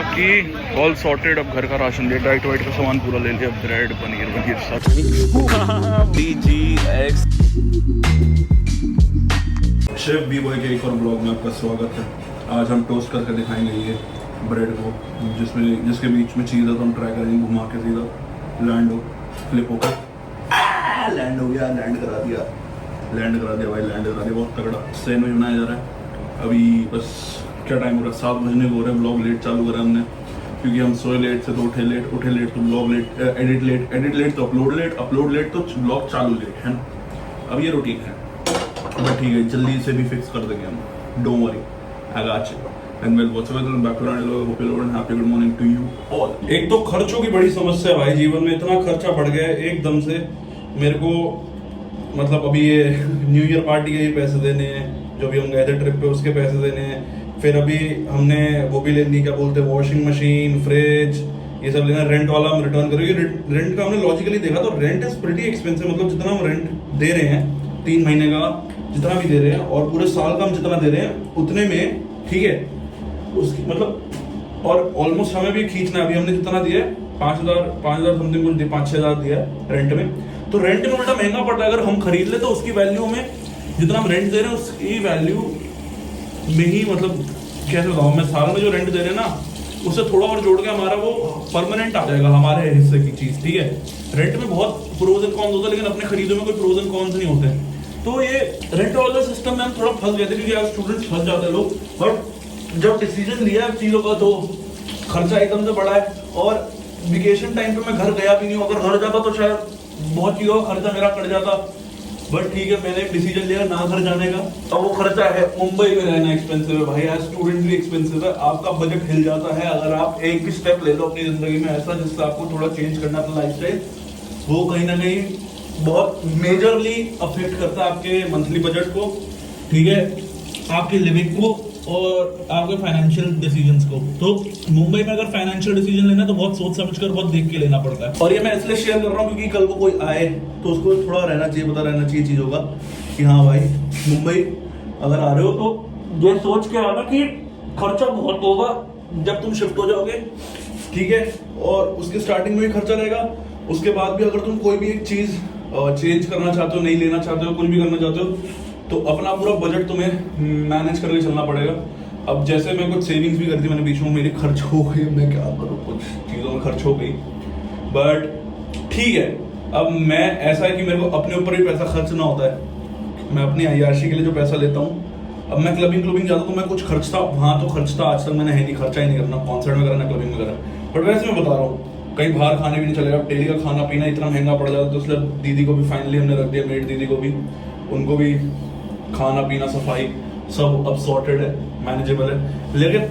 बाकी all sorted. अब घर का राशन ले, डाइट वाइट का सामान पूरा ले लिया, ब्रेड पनीर वनीर सब। BGX शेफ बी बॉय के एक और ब्लॉग में आपका स्वागत है। आज हम टोस्ट करके दिखाएंगे ये ब्रेड को, जिसके बीच में चीज़ है तो हम ट्राई करेंगे घुमा के सीधा लैंड हो, फ्लिप होकर लैंड हो गया, लैंड करा दिया भाई, लैंड करा दिया। बहुत तगड़ा सैंडविच बनाया जा रहा है। अभी बस क्या टाइम हो रहा है, 7 बजने को हो रहा है। ब्लॉग लेट चालू करा हमने क्योंकि हम सोए लेट से तो उठे लेट तो ब्लॉग लेट, एडिट लेट तो अपलोड लेट तो ब्लॉग चालू लेट है ना। अब ये रूटीन है बट ठीक है, जल्दी से भी फिक्स कर देंगे हम, don't worry, I got you. And well whatsoever back to hope you and happy good morning to you all. एक तो खर्चों की बड़ी समस्या है भाई जीवन में, इतना खर्चा बढ़ गया है एकदम से। मेरे को मतलब अभी ये न्यू ईयर पार्टी के पैसे देने हैं, जो भी हम गए थे ट्रिप पे उसके पैसे देने हैं। फिर अभी हमने वो भी लेनी, क्या बोलते हैं, वॉशिंग मशीन, फ्रिज, ये सब लेना। रेंट वाला हम रिटर्न करेंगे। रेंट का हमने लॉजिकली देखा तो रेंट इज प्रीटी एक्सपेंसिव। मतलब जितना हम रेंट दे रहे हैं 3 महीने का जितना भी दे रहे हैं और पूरे साल का हम जितना दे रहे हैं उतने में ठीक है उसकी मतलब, और ऑलमोस्ट हमें भी खींचना है। अभी हमने जितना दिया है 5,000 समथिंग कुछ 5-6,000 दिया है रेंट में, तो रेंट में उल्टा महंगा पड़ रहा है। अगर हम खरीद ले तो उसकी वैल्यू में, जितना हम रेंट दे रहे हैं उसकी वैल्यू में ही, मतलब कैसे बताऊँ मैं, साल में जो रेंट दे रहे हैं ना उससे थोड़ा और जोड़ के हमारा वो परमानेंट आ जाएगा हमारे हिस्से की चीज, ठीक है। रेंट में बहुत प्रोज एंड कॉन्स होते हैं, लेकिन अपने खरीदों में कोई प्रोज एंड कॉन्स नहीं होते। तो ये रेंट वाला सिस्टम में हम थोड़ा फंस गए थे क्योंकि आज स्टूडेंट्स फंस जाते हैं लोग। बट जब डिसीजन लिया चीजों का तो खर्चा एकदम से बढ़ा है। और वेकेशन टाइम पे मैं घर गया भी नहीं हूँ। अगर घर जाता तो शायद बहुत चीजों का खर्चा मेरा कट जाता। बट ठीक है, मैंने एक डिसीजन लिया ना घर जाने का। अब वो खर्चा है, मुंबई में रहना एक्सपेंसिव है भाई, आज स्टूडेंट भी एक्सपेंसिव है। आपका बजट हिल जाता है अगर आप एक भी स्टेप ले लो अपनी जिंदगी में ऐसा जिससे आपको थोड़ा चेंज करना अपना लाइफस्टाइल। वो कहीं ना कहीं बहुत मेजरली अफेक्ट करता है आपके मंथली बजट को, ठीक है, आपकी लिविंग को और आपके फाइनेंशियल डिसीजंस को। तो मुंबई में अगर फाइनेंशियल डिसीजन लेना तो बहुत सोच समझकर, बहुत देख के लेना पड़ता है। और ये मैं इसलिए शेयर कर रहा हूँ क्योंकि कल को कोई आए तो उसको थोड़ा रहना चाहिए, पता रहना चाहिए चीज़ों का कि हाँ भाई मुंबई अगर आ रहे हो तो ये सोच के आना कि खर्चा बहुत होगा जब तुम शिफ्ट हो जाओगे, ठीक है। और उसके स्टार्टिंग में भी खर्चा रहेगा, उसके बाद भी अगर तुम कोई भी एक चीज़ चेंज करना चाहते हो, नहीं लेना चाहते हो, कुछ भी करना चाहते हो तो अपना पूरा बजट तुम्हें मैनेज करके चलना पड़ेगा। अब जैसे मैं कुछ सेविंग्स भी कर दी मैंने बीच में, मेरी खर्च हो गई, मैं क्या करूँ, कुछ चीज़ों में खर्च हो गई। बट ठीक है, अब मैं ऐसा है कि मेरे को अपने ऊपर भी पैसा खर्च ना होता है। मैं अपनी अय्याशी के लिए जो पैसा लेता हूँ, अब मैं क्लबिंग जाता तो मैं कुछ खर्चता, वहाँ तो खर्चता आज तक मैंने है नहीं, खर्चा ही नहीं करना, कॉन्सर्ट में करना, क्लबिंग में करना। बट वैसे मैं बता रहा हूँ कहीं बाहर खाने भी नहीं चलेगा। डेली का खाना पीना इतना महंगा पड़ जाता है, तो इसलिए दीदी को भी फाइनली हमने रख दिया, मेड दीदी को भी, उनको भी खाना पीना सफाई सब अब सॉर्टेड है, मैनेजेबल है। लेकिन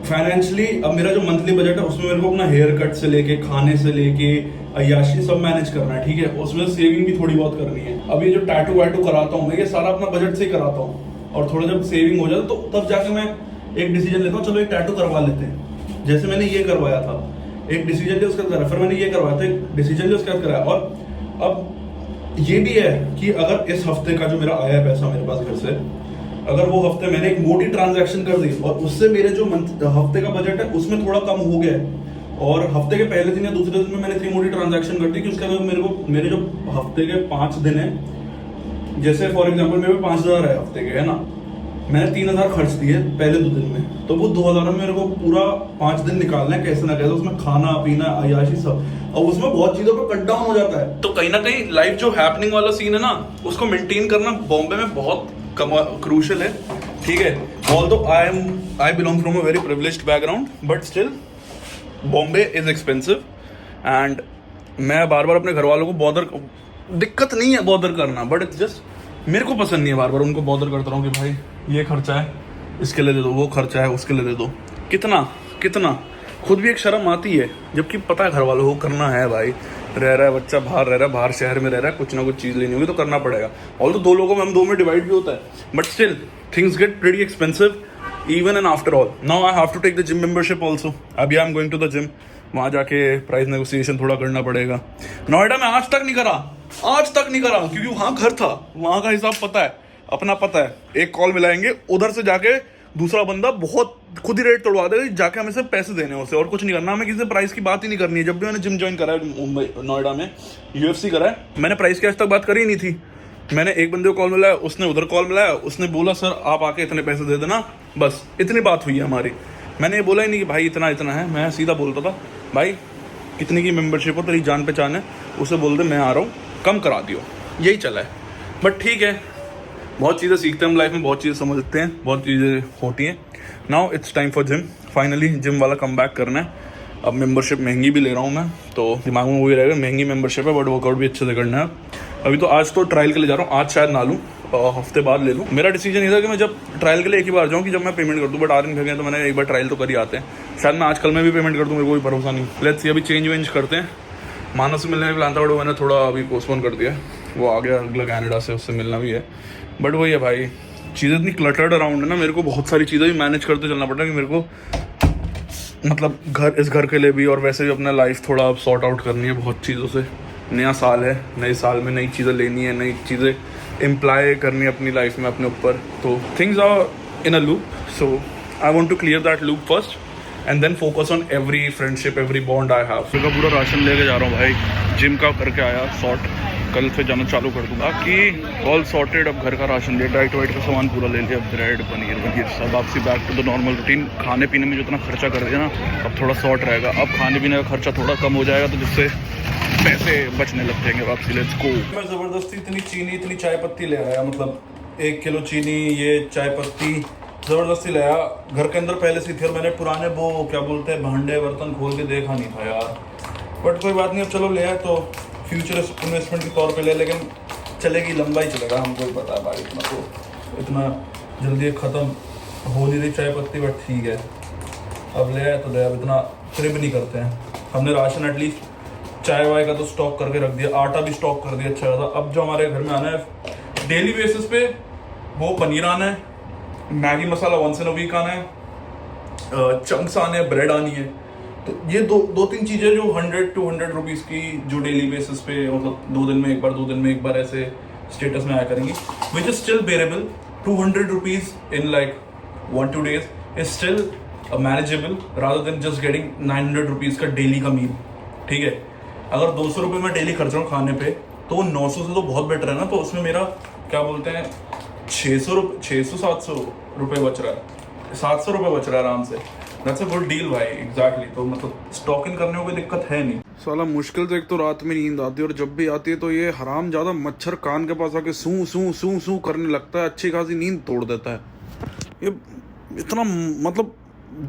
फाइनेंशियली अब मेरा जो मंथली बजट है उसमें मेरे को अपना हेयर कट से लेके, खाने से लेके, अय्याशी सब मैनेज करना है, ठीक है। उसमें सेविंग भी थोड़ी बहुत करनी है। अब ये जो टैटू वैटू कराता हूँ मैं, ये सारा अपना बजट से ही कराता हूँ। और थोड़ा जब सेविंग हो जाता तो तब जाके मैं एक डिसीजन लेता हूँ, चलो एक टैटू करवा लेते हैं। जैसे मैंने ये करवाया था, एक डिसीजन लिया उसके बाद, फिर मैंने ये करवाया था, एक डिसीजन लिया उसके बाद कराया। और अब ये भी है कि अगर इस हफ्ते का जो मेरा आया है पैसा मेरे पास घर से, अगर वो हफ्ते मैंने एक मोटी ट्रांजैक्शन कर दी और उससे मेरे जो हफ्ते का बजट है उसमें थोड़ा कम हो गया है, और हफ्ते के पहले दिन या दूसरे दिन में मैंने इतनी मोटी ट्रांजैक्शन कर दी कि उसके बाद मेरे जो हफ्ते के 5 दिन है, जैसे फॉर एग्जाम्पल मेरे 5,000 है हफ्ते के, है ना, मैंने 3,000 खर्च दिए पहले 2 दिन में, तो वो 2,000 में मेरे को पूरा 5 दिन निकालना है कैसे ना कैसे, उसमें खाना पीना अय्याशी सब, और उसमें बहुत चीजों पर कट डाउन हो जाता है। तो कहीं ना कहीं लाइफ जो हैपनिंग वाला सीन है ना, उसको मेंटेन करना बॉम्बे में बहुत क्रूशियल है, ठीक है। Although I belong from a very privileged background, but still Bombay is expensive. And मैं बार बार अपने घर वालों को दिक्कत नहीं है बॉदर करना, बट इट्स जस्ट मेरे को पसंद नहीं है बार बार उनको बॉदर करता रहूँ कि भाई ये खर्चा है इसके लिए दे दो, वो खर्चा है उसके लिए दे दो। कितना खुद भी एक शर्म आती है, जबकि पता है घर वालों को करना है भाई, रह रहा है बच्चा, बाहर रह रहा है, बाहर शहर में रह रहा है, कुछ ना कुछ चीज़ लेनी होगी तो करना पड़ेगा। और तो 2 लोगों में हम 2 में डिवाइड भी होता है, but still things get pretty expensive even and after all. Now I have to take the gym membership also. अभी I am going to the gym, वहाँ जाके प्राइस नेगोशिएशन थोड़ा करना पड़ेगा। नोएडा में आज तक नहीं करा क्योंकि वहाँ घर था, वहाँ का हिसाब पता है, अपना पता है। एक कॉल मिलाएंगे, उधर से जाके दूसरा बंदा बहुत खुद ही रेट तोड़वा देगा, जाके हमें सिर्फ पैसे देने हैं उसे और कुछ नहीं करना, हमें किसी से प्राइस की बात ही नहीं करनी है। जब भी मैंने जिम ज्वाइन करा है मुंबई नोएडा में, UFC करा है, मैंने प्राइस की आज तक बात करी ही नहीं थी। मैंने एक बंदे को कॉल मिलाया, उसने उधर कॉल मिलाया, उसने बोला सर आप आके इतने पैसे दे देना, बस इतनी बात हुई है हमारी। मैंने ये बोला ही नहीं कि भाई इतना इतना है, मैं सीधा बोलता था भाई कितने की मेंबरशिप हो, तेरी जान पहचान है, उसे बोल दे मैं आ रहा हूँ, कम करा दियो, यही चला है। बट ठीक है, बहुत चीज़ें सीखते हैं हम लाइफ में, बहुत चीज़ें समझते हैं, बहुत चीज़ें होती हैं। Now it's time for gym, finally gym वाला कम बैक करना है। अब मेंबरशिप महंगी भी ले रहा हूँ मैं, तो दिमाग में वही रहेगा महंगी मेंबरशिप है, बट वर्कआउट भी अच्छे से करना है। अभी तो आज तो ट्रायल के लिए जा रहा हूँ, आज शायद ना लूँ, हफ्ते बाद ले लूँ। मेरा डिसीजन ये था कि मैं जब ट्रायल के लिए एक ही बार जाऊँ कि जब मैं पेमेंट कर दूँ, बट आज दिन भगे तो मैंने एक बार ट्रायल तो कर ही आते हैं, शायद मैं आजकल में भी पेमेंट कर दूँ, मेरे को कोई भरोसा नहीं। लेट्स सी, अभी चेंज वेंज करते हैं। मानव से मिलने का प्लान था, बट मैंने थोड़ा अभी पोस्टपोन कर दिया, वो आ गया अगला कनाडा से, उससे मिलना भी है। बट वही है भाई, चीज़ें इतनी क्लटर्ड अराउंड है ना, मेरे को बहुत सारी चीज़ें भी मैनेज करते चलना पड़ता है कि मेरे को मतलब इस घर के लिए भी और वैसे भी अपना लाइफ थोड़ा अब सॉर्ट आउट करनी है बहुत चीज़ों से। नया साल है, नए साल में नई चीज़ें लेनी है, नई चीज़ें इम्प्लाई करनी है अपनी लाइफ में अपने ऊपर, तो things are in a loop, so I want to clear that loop first and then focus on every friendship, every bond I have. का पूरा राशन लेके जा रहा हूँ भाई, जिम का करके आया सॉर्ट, कल से जाना चालू कर दूँगा कि ऑल सॉर्टेड। अब घर का राशन ले, डाइट वाइट का सामान पूरा ले लिया, ब्रेड पनीर वनीर सब, वापसी back to the normal routine. खाने पीने में जो इतना खर्चा कर दिया ना, अब थोड़ा सॉर्ट रहेगा, अब खाने पीने का खर्चा थोड़ा कम हो जाएगा, तो जिससे पैसे बचने लग जाएंगे वापसी। Let's go. मैं ज़बरदस्ती इतनी चीनी इतनी चाय पत्ती ले आया, मतलब 1 किलो चीनी, ये चाय पत्ती ज़बरदस्ती ले आया। घर के अंदर पहले से थी और मैंने पुराने वो क्या बोलते हैं भांडे बर्तन खोल के देखा नहीं था यार, बट कोई बात नहीं, अब चलो ले आए तो फ्यूचर इन्वेस्टमेंट के तौर पे ले, लेकिन चलेगी, लंबा ही चलेगा, हमको ही पता है भाई। इतना जल्दी ख़त्म हो नहीं रही चाय पत्ती, बट ठीक है, अब ले आए तो ले, अब इतना ट्रिप नहीं करते हैं। हमने राशन एटलीस्ट चाय वाय का तो स्टॉक करके रख दिया, आटा भी स्टॉक कर दिया अच्छा खासा। अब जो हमारे घर में आना है डेली बेसिस पे, वो पनीर आना है, मैगी मसाला वंस इन अ वीक आना है, चंक्स आने हैं, ब्रेड आनी है। तो ये दो तीन चीज़ें जो 100-200 रुपीज़ की, जो डेली बेसिस पे मतलब 2 दिन में एक बार 2 दिन में एक बार ऐसे स्टेटस में आया करेंगी, which is still बेरेबल। 200 rupees in like 1-2 days is still manageable rather than just getting 900 rupees का डेली का मील। ठीक है, अगर 200 रुपये मैं डेली खर्च रहा हूँ खाने पे, तो 900 से तो बहुत बेटर है ना। तो उसमें मेरा क्या बोलते हैं 600-700 रुपये बच रहा है, 700 रुपये बच रहा है आराम से। दैट्स अ गुड डील भाई, एग्जैक्टली। तो मतलब स्टॉक इन करने में कोई दिक्कत है नहीं। साला मुश्किल से एक तो रात में नींद आती है, और जब भी आती है तो ये हराम ज़्यादा मच्छर कान के पास आके सूं सूं सूं सूं करने लगता है, अच्छी खासी नींद तोड़ देता है। ये इतना मतलब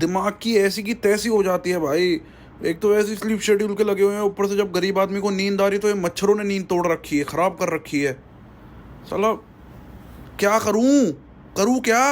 दिमाग की ऐसी की तैसी हो जाती है भाई। एक तो ऐसी स्लीप शेड्यूल के लगे हुए हैं, ऊपर से जब गरीब आदमी को नींद आ रही तो ये मच्छरों ने नींद तोड़ रखी है, ख़राब कर रखी है। साला क्या करूँ क्या?